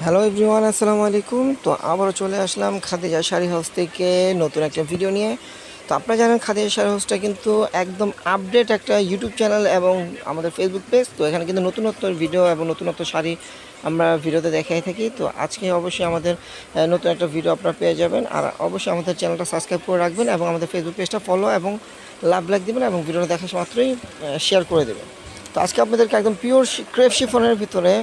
Hello everyone, আসসালামু আলাইকুম। তো আবারও চলে আসলাম খাদিজা শাড়ি হাউস থেকে নতুন একটা ভিডিও নিয়ে। তো আপনারা জানেন খাদিজা শাড়ি হাউসটা কিন্তু একদম আপডেট একটা ইউটিউব চ্যানেল এবং আমাদের ফেসবুক পেজ। তো এখানে কিন্তু নতুনত্ব ভিডিও এবং নতুনত্ব শাড়ি আমরা ভিডিওতে দেখাই থাকি। তো আজকে অবশ্যই আমাদের নতুন একটা ভিডিও আপনারা পেয়ে যাবেন। আর অবশ্যই আমাদের চ্যানেলটা সাবস্ক্রাইব করে রাখবেন এবং আমাদের ফেসবুক পেজটা ফলো এবং লাভ লাইক দেবেন এবং ভিডিওটা দেখা মাত্রই শেয়ার করে দেবেন। তো আজকে আপনাদেরকে একদম পিওর ক্রেপ শিফনের ভিতরে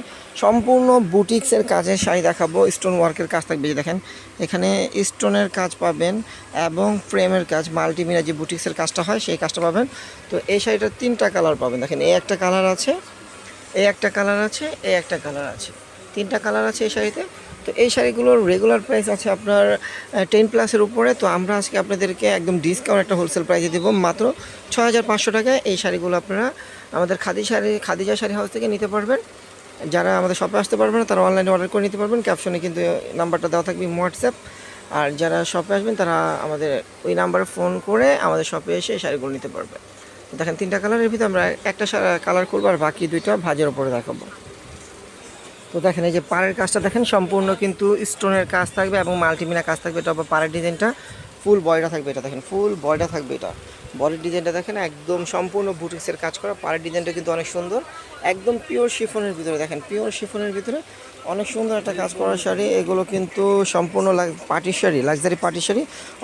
সম্পূর্ণ বুটিক্সের কাজের শাড়ি দেখাবো। স্টোন ওয়ার্কের কাজ থাকবে, যে দেখেন এখানে স্টোনের কাজ পাবেন এবং ফ্রেমের কাজ, মাল্টিমিডিয়া যে বুটিক্সের কাজটা হয় সেই কাজটা পাবেন। তো এই শাড়িটার তিনটা কালার পাবেন। দেখেন এই একটা কালার আছে, এই একটা কালার আছে, এই একটা কালার আছে, তিনটা কালার আছে এই শাড়িতে। তো এই শাড়িগুলোর রেগুলার প্রাইস আছে আপনার 10+ উপরে। তো আমরা আজকে আপনাদেরকে একদম ডিসকাউন্ট একটা হোলসেল প্রাইসে দেবো মাত্র 6,500 টাকায়। এই শাড়িগুলো আপনারা আমাদের খাদিজা শাড়ি হাউস থেকে নিতে পারবেন। যারা আমাদের শপে আসতে পারবেন না তারা অনলাইনে অর্ডার করে নিতে পারবেন। ক্যাপশনে কিন্তু নাম্বারটা দেওয়া থাকবে হোয়াটসঅ্যাপ। আর যারা শপে আসবেন তারা আমাদের ওই নাম্বারে ফোন করে আমাদের শপে এসে এই শাড়িগুলো নিতে পারবে। দেখেন তিনটা কালারের ভিতরে আমরা একটা কালার করবো আর বাকি দুইটা ভাজের ওপরে দেখাবো। তো দেখেন এই যে পাড়ের কাজটা দেখেন সম্পূর্ণ কিন্তু স্টোনের কাজ থাকবে এবং মাল্টিমিনা কাজ থাকবে। এটা পাড়ের ডিজাইনটা ফুল বয়টা থাকবে, এটা দেখেন ফুল বয়টা থাকবে। এটা বডির ডিজাইনটা দেখেন একদম সম্পূর্ণ বুটিক্সের কাজ করা। পাড়ের ডিজাইনটা কিন্তু অনেক সুন্দর, একদম পিওর শিফনের ভিতরে। দেখেন পিওর শিফনের ভিতরে অনেক সুন্দর একটা কাজ করা শাড়ি। এগুলো কিন্তু সম্পূর্ণ party sari, luxury party sari,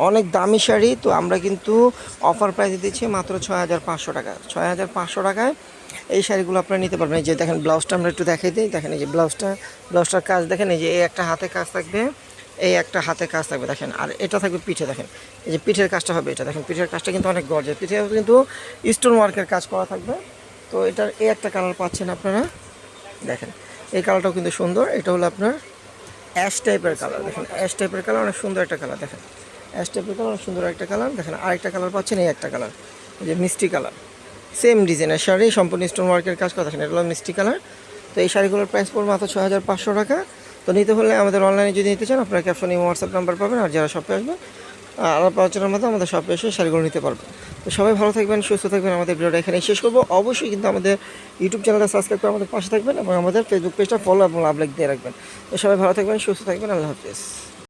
অনেক দামি শাড়ি। তো আমরা কিন্তু অফার প্রাইসে দিচ্ছি মাত্র 6,500 টাকা। 6,500 টাকায় এই শাড়িগুলো আপনারা নিতে পারবেন। এই যে দেখেন ব্লাউজটা আমরা একটু দেখাই দিই। দেখেন এই যে ব্লাউজটার কাজ দেখেন, এই যে এই একটা হাতে কাজ থাকবে, এই একটা হাতে কাজ থাকবে দেখেন। আর এটা থাকবে পিঠে, দেখেন এই যে পিঠের কাজটা হবে, এটা দেখেন পিঠের কাজটা কিন্তু অনেক গর্জেস। পিঠে কিন্তু স্টোন ওয়ার্কের কাজ করা থাকবে। তো এটার এই একটা কালার পাচ্ছেন আপনারা, দেখেন এই কালারটাও কিন্তু সুন্দর। এটা হলো আপনার অ্যাশ টাইপের কালার। দেখেন অ্যাশ টাইপের কালার, অনেক সুন্দর একটা কালার। দেখেন অ্যাশ টাইপের কালার, অনেক সুন্দর একটা কালার। দেখেন আরেকটা কালার পাচ্ছেন, এই একটা কালার, এই যে মিষ্টি কালার, সেম ডিজাইনের শাড়ি, সম্পূর্ণ স্টোন ওয়ার্কের কাজ করা। দেখেন এটা হলো মিষ্টি কালার। তো এই শাড়িগুলোর প্রাইস পড়বে মাত্র 6,500 টাকা। তো নিতে হলে আমাদের অনলাইনে যদি নিতে চান আপনারা ক্যাপশনে হোয়াটসঅ্যাপ নাম্বার পাবেন। আর যারা শপে আসবেন আলাপ আলোচনার মতো আমাদের শপে এসে শাড়িগুলো নিতে পারবেন। তো সবাই ভালো থাকবেন, সুস্থ থাকবেন। আমাদের ভিডিওটা এখানে শেষ করবো। অবশ্যই কিন্তু আমাদের ইউটিউব চ্যানেলটা সাবস্ক্রাইব করে আমাদের পাশে থাকবেন এবং আমাদের ফেসবুক পেজটা ফলো এবং লাভ লাইক দিয়ে রাখবেন। তো সবাই ভালো থাকবেন, সুস্থ থাকবেন। আল্লাহ হাফিজ।